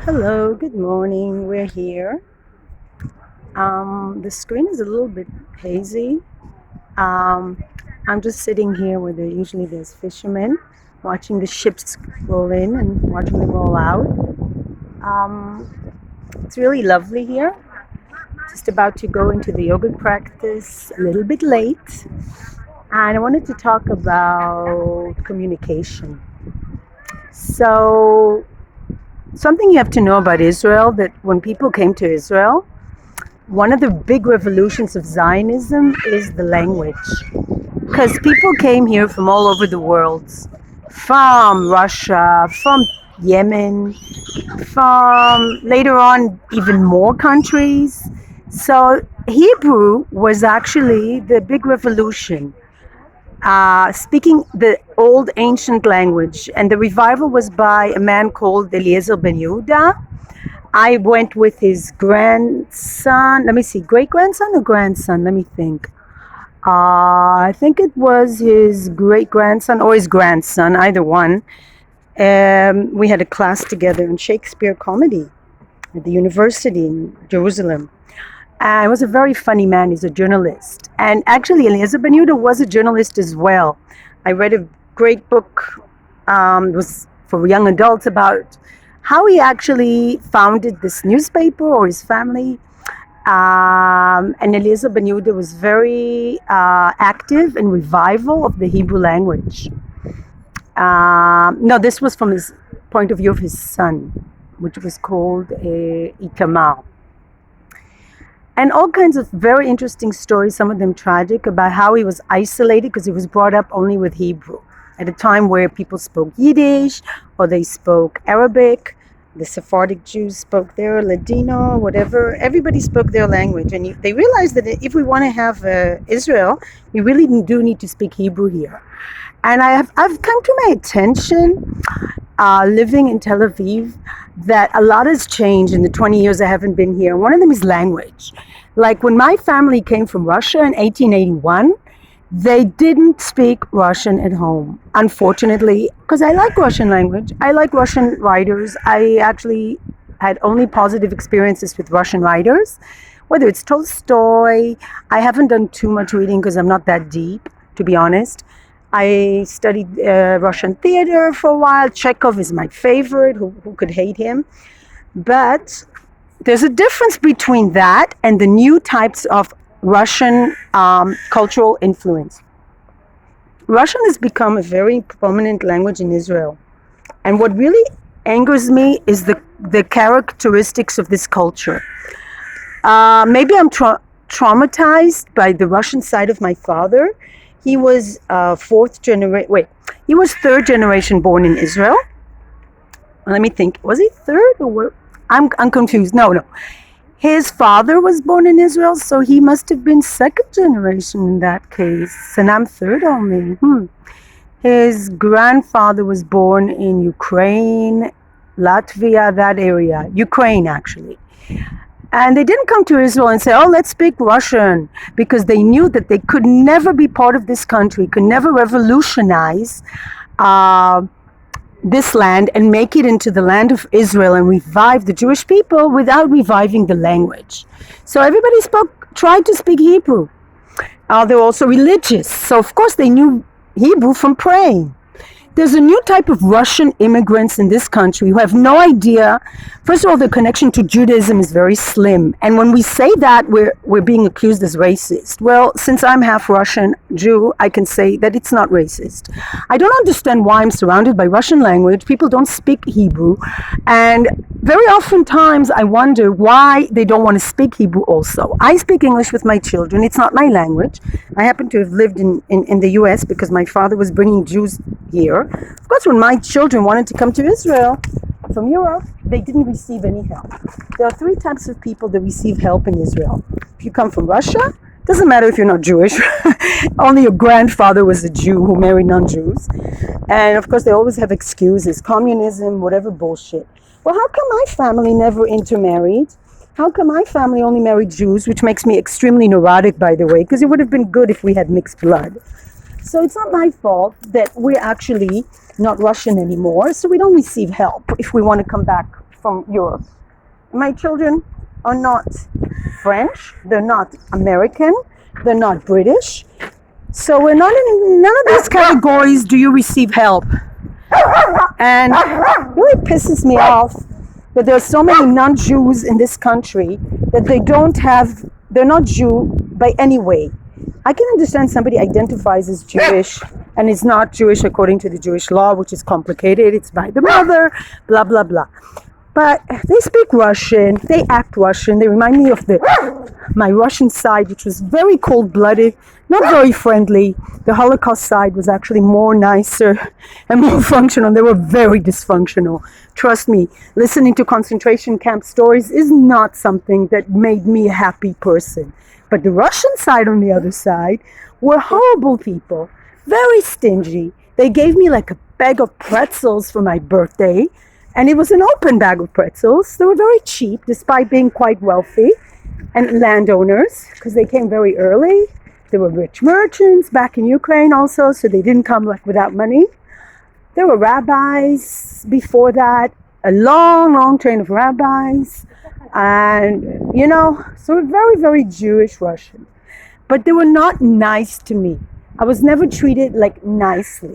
Hello, good morning. We're here. The screen is a little bit hazy. Um, I'm just sitting here where usually there's fishermen, watching the ships roll in and watching them roll out. Um, it's really lovely here. Just about to go into the yoga practice a little bit late, and I wanted to talk about communication. So, something you have to know about Israel that when people came to Israel, one of the big revolutions of Zionism is the language. Because people came here from all over the world, from Russia, from Yemen, from later on even more countries. So Hebrew was actually the big revolution, speaking the old ancient language. And the revival was by a man called Eliezer ben Yehuda. I went with his grandson. Let me see, great grandson or grandson? Let me think. I think it was his great grandson or his grandson, either one. We had a class together in Shakespeare comedy at the university in Jerusalem. He was a very funny man. He's a journalist. And actually, Eliezer Ben Yehuda was a journalist as well. I read a great book, it was for young adults, about how he actually founded this newspaper or his family. And Eliezer Ben Yehuda was very active in revival of the Hebrew language. No, this was from his point of view of his son, which was called Itamar. And all kinds of very interesting stories, some of them tragic, about how he was isolated because he was brought up only with Hebrew at a time where people spoke Yiddish or they spoke Arabic. The Sephardic Jews spoke their Ladino, whatever. Everybody spoke their language. And they realized that if we want to have Israel, we really do need to speak Hebrew here. And I've come to my attention, living in Tel Aviv, that a lot has changed in the 20 years I haven't been here. One of them is language. Like when my family came from Russia in 1881, they didn't speak Russian at home, unfortunately, because I like Russian language. I like Russian writers. I actually had only positive experiences with Russian writers, whether it's Tolstoy. I haven't done too much reading because I'm not that deep, to be honest. I studied Russian theater for a while. Chekhov is my favorite. Who could hate him? But there's a difference between that and the new types of Russian cultural influence. Russian has become a very prominent language in Israel. And what really angers me is the characteristics of this culture. Maybe I'm traumatized by the Russian side of my father. He was he was third generation born in Israel. Let me think. Was he third or what? I'm confused. No. His father was born in Israel, so he must have been second generation in that case. And I'm third only. His grandfather was born in Ukraine, Latvia, that area. Ukraine, actually. And they didn't come to Israel and say, oh, let's speak Russian, because they knew that they could never be part of this country, could never revolutionize this land and make it into the land of Israel and revive the Jewish people without reviving the language. So everybody tried to speak Hebrew. They were also religious. So of course they knew Hebrew from praying. There's a new type of Russian immigrants in this country who have no idea. First of all, the connection to Judaism is very slim. And when we say that, we're being accused as racist. Well, since I'm half Russian Jew, I can say that it's not racist. I don't understand why I'm surrounded by Russian language. People don't speak Hebrew. And very oftentimes I wonder why they don't want to speak Hebrew also. I speak English with my children. It's not my language. I happen to have lived in the US because my father was bringing Jews here. Of course, when my children wanted to come to Israel from Europe, they didn't receive any help. There are three types of people that receive help in Israel. If you come from Russia, doesn't matter if you're not Jewish. Only your grandfather was a Jew who married non-Jews. And of course, they always have excuses. Communism, whatever bullshit. Well, how come my family never intermarried? How come my family only married Jews, which makes me extremely neurotic, by the way, because it would have been good if we had mixed blood. So it's not my fault that we're actually not Russian anymore, so we don't receive help if we want to come back from Europe. My children are not French, they're not American, they're not British. So we're not in none of these categories do you receive help. And it really pisses me off that there are so many non-Jews in this country that they're not Jew by any way. I can understand somebody identifies as Jewish and is not Jewish according to the Jewish law, which is complicated. It's by the mother, blah, blah, blah. But they speak Russian, they act Russian, they remind me of my Russian side, which was very cold-blooded, not very friendly. The Holocaust side was actually more nicer and more functional. They were very dysfunctional. Trust me, listening to concentration camp stories is not something that made me a happy person. But the Russian side, on the other side, were horrible people, very stingy. They gave me like a bag of pretzels for my birthday, and it was an open bag of pretzels. They were very cheap, despite being quite wealthy, and landowners, because they came very early. They were rich merchants back in Ukraine also, so they didn't come like without money. There were rabbis before that, a long, long train of rabbis, and so we're very, very Jewish Russian. But they were not nice to me. I was never treated like nicely.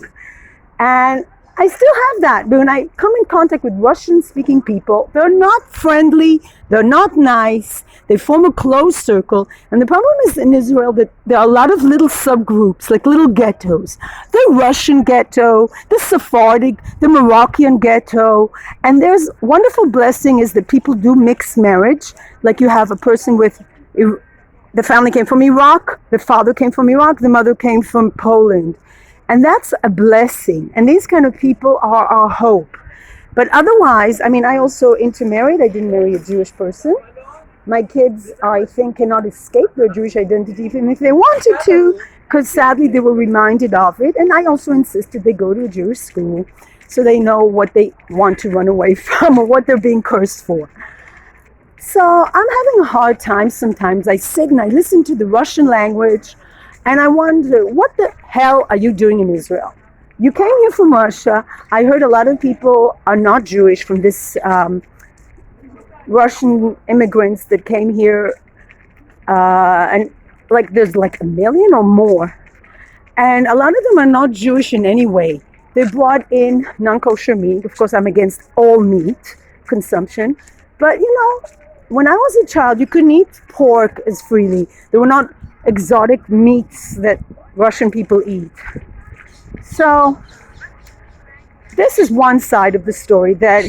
And I still have that. But when I come in contact with Russian-speaking people, they're not friendly, they're not nice, they form a closed circle. And the problem is in Israel that there are a lot of little subgroups, like little ghettos. The Russian ghetto, the Sephardic, the Moroccan ghetto. And there's wonderful blessing is that people do mixed marriage. Like you have a person with, the family came from Iraq, the father came from Iraq, the mother came from Poland. And that's a blessing. And these kind of people are our hope. But otherwise, I also intermarried. I didn't marry a Jewish person. My kids, I think, cannot escape their Jewish identity even if they wanted to, because sadly they were reminded of it. And I also insisted they go to a Jewish school so they know what they want to run away from or what they're being cursed for. So I'm having a hard time sometimes. I sit and I listen to the Russian language, and I wonder, what the hell are you doing in Israel? You came here from Russia. I heard a lot of people are not Jewish from this Russian immigrants that came here. And like there's like 1 million or more. And a lot of them are not Jewish in any way. They brought in non-kosher meat. Of course, I'm against all meat consumption. But, when I was a child, you couldn't eat pork as freely. There were not exotic meats that Russian people eat. So this is one side of the story, that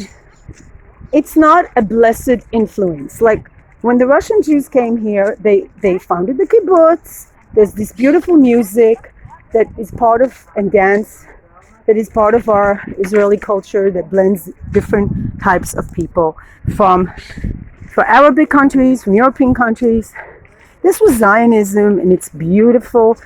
it's not a blessed influence. Like when the Russian Jews came here, they founded the kibbutz. There's this beautiful music that is part of, and dance that is part of our Israeli culture that blends different types of people from Arabic countries, from European countries. This was Zionism in its beautiful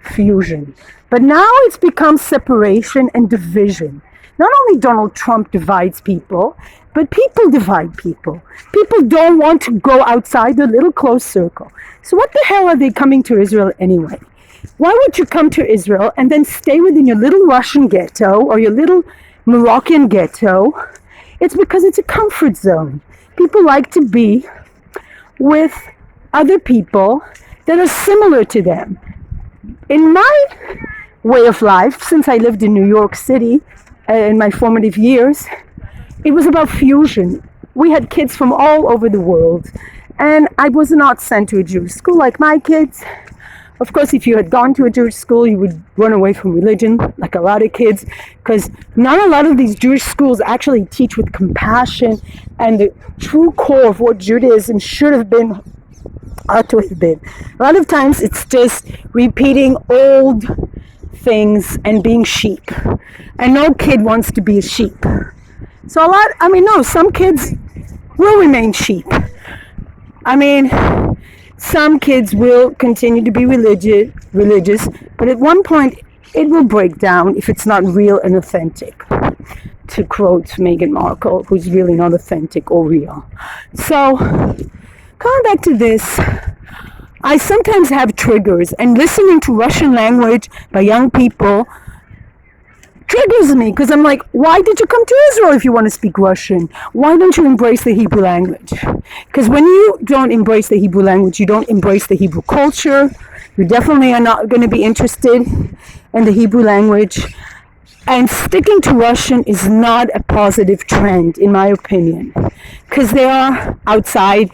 fusion. But now it's become separation and division. Not only Donald Trump divides people, but people divide people. People don't want to go outside their little closed circle. So what the hell are they coming to Israel anyway? Why would you come to Israel and then stay within your little Russian ghetto or your little Moroccan ghetto? It's because it's a comfort zone. People like to be with other people that are similar to them. In my way of life, since I lived in New York City in my formative years, it was about fusion. We had kids from all over the world, and I was not sent to a Jewish school like my kids. Of course, if you had gone to a Jewish school, you would run away from religion, like a lot of kids, because not a lot of these Jewish schools actually teach with compassion and the true core of what Judaism should have been, ought to have been. A lot of times it's just repeating old things and being sheep. And no kid wants to be a sheep. So some kids will remain sheep. Some kids will continue to be religious, but at one point it will break down if it's not real and authentic. To quote Meghan Markle, who's really not authentic or real. So, coming back to this, I sometimes have triggers, and listening to Russian language by young people triggers me because I'm like, why did you come to Israel if you want to speak Russian? Why don't you embrace the Hebrew language? Because when you don't embrace the Hebrew language, you don't embrace the Hebrew culture. You definitely are not going to be interested in the Hebrew language. And sticking to Russian is not a positive trend, in my opinion, because they are outside.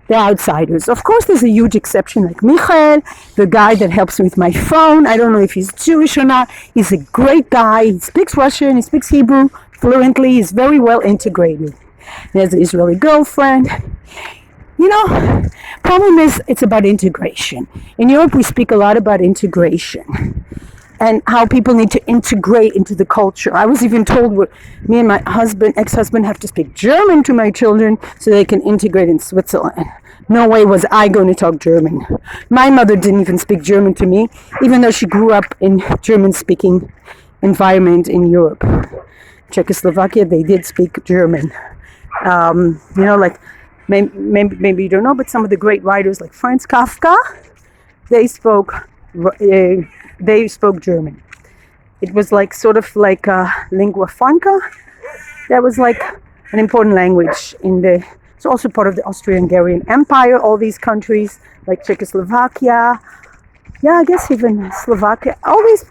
They're outsiders. Of course, there's a huge exception like Michael, the guy that helps me with my phone. I don't know if he's Jewish or not. He's a great guy. He speaks Russian. He speaks Hebrew fluently. He's very well integrated. He has an Israeli girlfriend. You know, problem is it's about integration. In Europe, we speak a lot about integration and how people need to integrate into the culture. I was even told me and my ex-husband have to speak German to my children so they can integrate in Switzerland. No way was I going to talk German. My mother didn't even speak German to me, even though she grew up in German-speaking environment in Europe. Czechoslovakia, they did speak German. You know, like maybe you don't know, but some of the great writers like Franz Kafka, they spoke German. It was like sort of like a lingua franca. That was like an important language it's also part of the Austro-Hungarian Empire. All these countries like Czechoslovakia, I guess even Slovakia, all these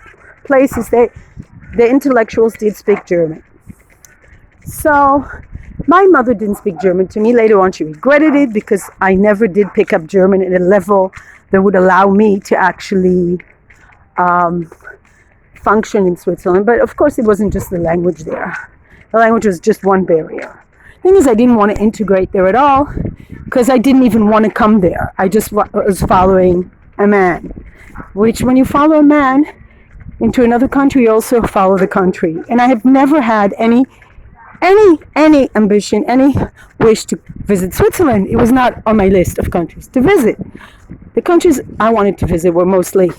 places, the intellectuals did speak German. So my mother didn't speak German to me. Later on she regretted it because I never did pick up German at a level that would allow me to actually function in Switzerland. But of course it wasn't just the language there. The language was just one barrier. The thing is, I didn't want to integrate there at all because I didn't even want to come there. I just was following a man, which when you follow a man into another country, you also follow the country. And I have never had any ambition, any wish to visit Switzerland. It was not on my list of countries to visit. The countries I wanted to visit were mostly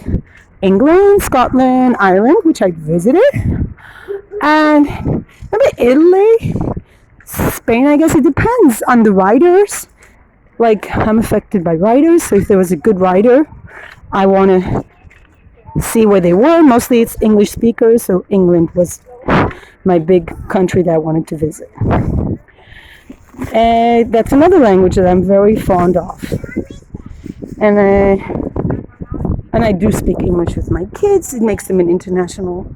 England, Scotland, Ireland, which I visited, and maybe Italy, Spain. I guess it depends on the writers. Like, I'm affected by writers, so if there was a good writer, I want to see where they were. Mostly it's English speakers, so England was my big country that I wanted to visit. And that's another language that I'm very fond of. And I do speak English with my kids. It makes them international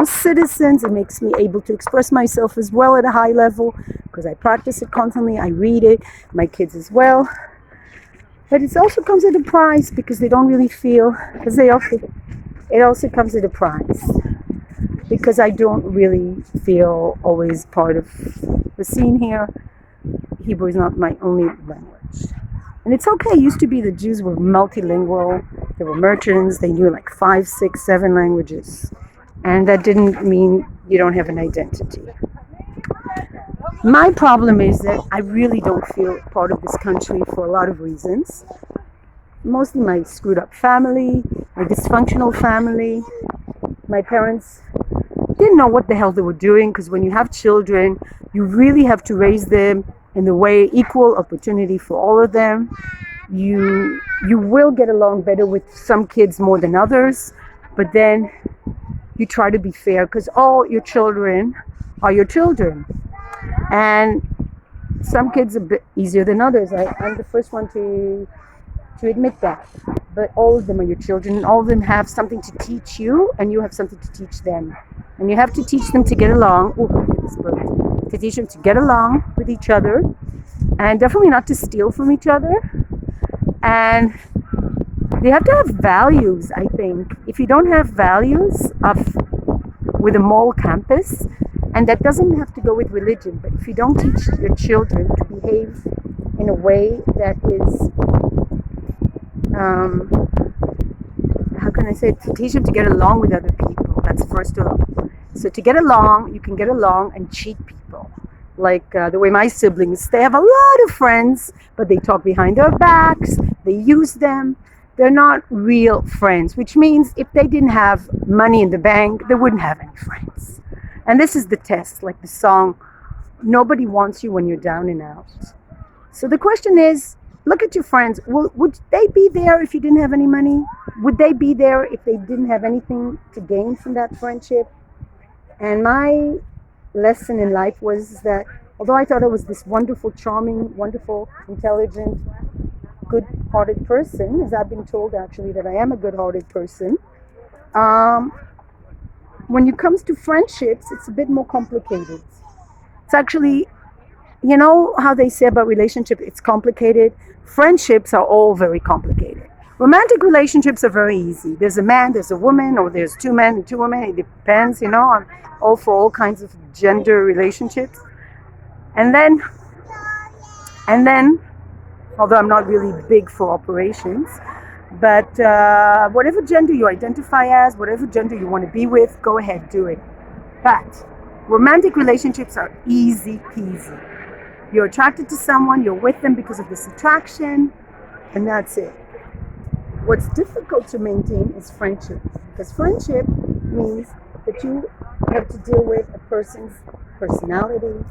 citizens. It makes me able to express myself as well at a high level because I practice it constantly. I read it, my kids as well. But it also comes at a price because they don't really feel, it also comes at a price because I don't really feel always part of the scene here. Hebrew is not my only language. And it's okay. It used to be the Jews were multilingual. They were merchants. They knew like 5, 6, 7 languages. And that didn't mean you don't have an identity. My problem is that I really don't feel part of this country for a lot of reasons. Mostly my screwed up family, my dysfunctional family. My parents didn't know what the hell they were doing because when you have children, you really have to raise them in the way equal opportunity for all of them. You will get along better with some kids more than others, but then you try to be fair because all your children are your children. And some kids are a bit easier than others. I'm the first one to admit that. But all of them are your children, and all of them have something to teach you, and you have something to teach them. And you have to teach them to get along. To teach them to get along with each other, and definitely not to steal from each other. And they have to have values, I think. If you don't have values with a moral campus, and that doesn't have to go with religion, but if you don't teach your children to behave in a way that is, how can I say it? To teach them to get along with other people. That's first of all. So to get along, you can get along and cheat people. Like the way my siblings, they have a lot of friends, but they talk behind their backs, they use them. They're not real friends, which means if they didn't have money in the bank, they wouldn't have any friends. And this is the test, like the song, nobody wants you when you're down and out. So the question is, look at your friends. Would they be there if you didn't have any money? Would they be there if they didn't have anything to gain from that friendship? And my lesson in life was that although I thought I was this wonderful, charming, wonderful, intelligent, good-hearted person, as I've been told actually that I am a good-hearted person, um, when it comes to friendships, it's a bit more complicated. It's actually, you know how they say about relationship, it's complicated. Friendships are all very complicated. Romantic relationships are very easy. There's a man, there's a woman, or there's two men and two women. It depends, you know. I'm all for all kinds of gender relationships. And then, although I'm not really big for operations, but whatever gender you identify as, whatever gender you want to be with, go ahead, do it. But romantic relationships are easy peasy. You're attracted to someone, you're with them because of this attraction, and that's it. What's difficult to maintain is friendship, because friendship means that you have to deal with a person's personality,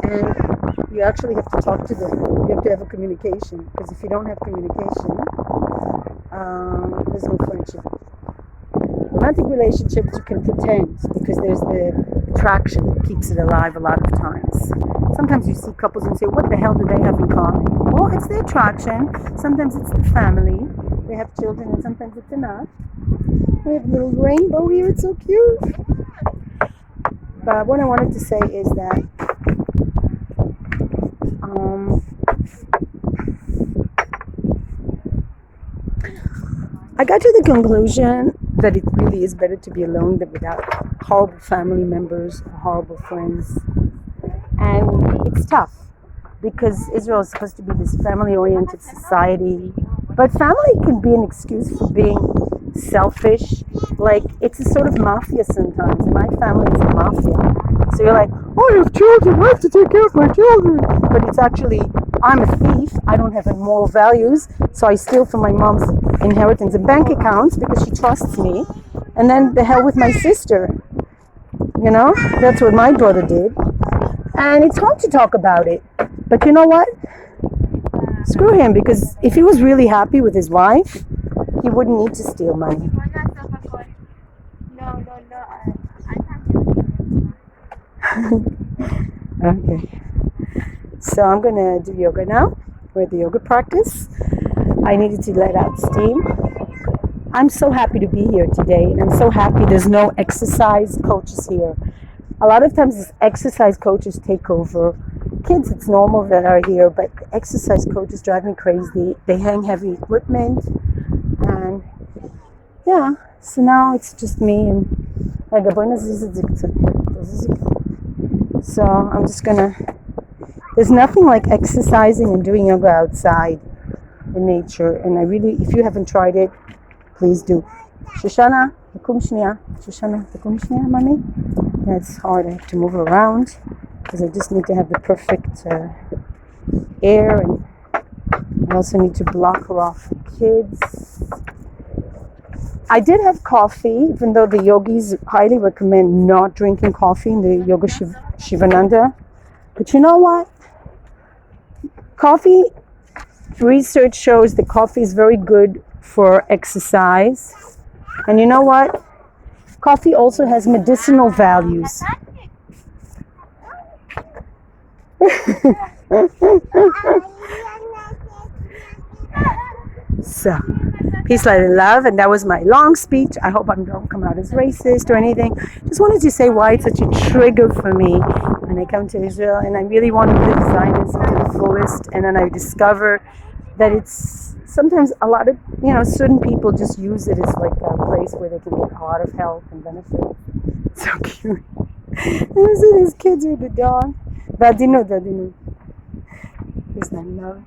and you actually have to talk to them. You have to have a communication, because if you don't have communication, there's no friendship. Romantic relationships you can pretend because there's the attraction that keeps it alive a lot of times. Sometimes you see couples and say, what the hell do they have in common? Well, it's the attraction. Sometimes it's the family. They have children and sometimes it's enough. We have a little rainbow here. It's so cute. But what I wanted to say is that I got to the conclusion that it really is better to be alone than without horrible family members, horrible friends. And it's tough because Israel is supposed to be this family-oriented society. But family can be an excuse for being selfish. Like, it's a sort of mafia sometimes. My family is a mafia. So you're like, oh, I have children, I have to take care of my children. But it's actually, I'm a thief, I don't have any moral values, so I steal from my mom's inheritance and bank accounts because she trusts me. And then the hell with my sister. You know, that's what my daughter did. And it's hard to talk about it. But you know what? Screw him, because if he was really happy with his wife, he wouldn't need to steal money. Okay. So I'm going to do yoga now. We're at the yoga practice. I needed to let out steam. I'm so happy to be here today, and I'm so happy there's no exercise coaches here. A lot of times these exercise coaches take over. Kids, it's normal that are here, but the exercise coaches drive me crazy. They hang heavy equipment, and yeah, so now it's just me and so I'm just gonna, there's nothing like exercising and doing yoga outside in nature, and I really, if you haven't tried it, please do. Shoshana, takum shniya. Shoshana, takum shniya, mommy. Yeah, it's hard, I have to move around because I just need to have the perfect air, and I also need to block her off from kids. I did have coffee, even though the yogis highly recommend not drinking coffee in the Yoga Shivananda. But you know what? Coffee, research shows that coffee is very good for exercise. And you know what? Coffee also has medicinal values. So, peace, light, and love. And that was my long speech. I hope I don't come out as racist or anything. Just wanted to say why it's such a trigger for me when I come to Israel, and I really want to live Zionism to the fullest. And then I discover that it's sometimes a lot of, certain people just use it as like a place where they can get a lot of help and benefit. So cute. And I see these kids with the dog. Dadinu. Isn't that love?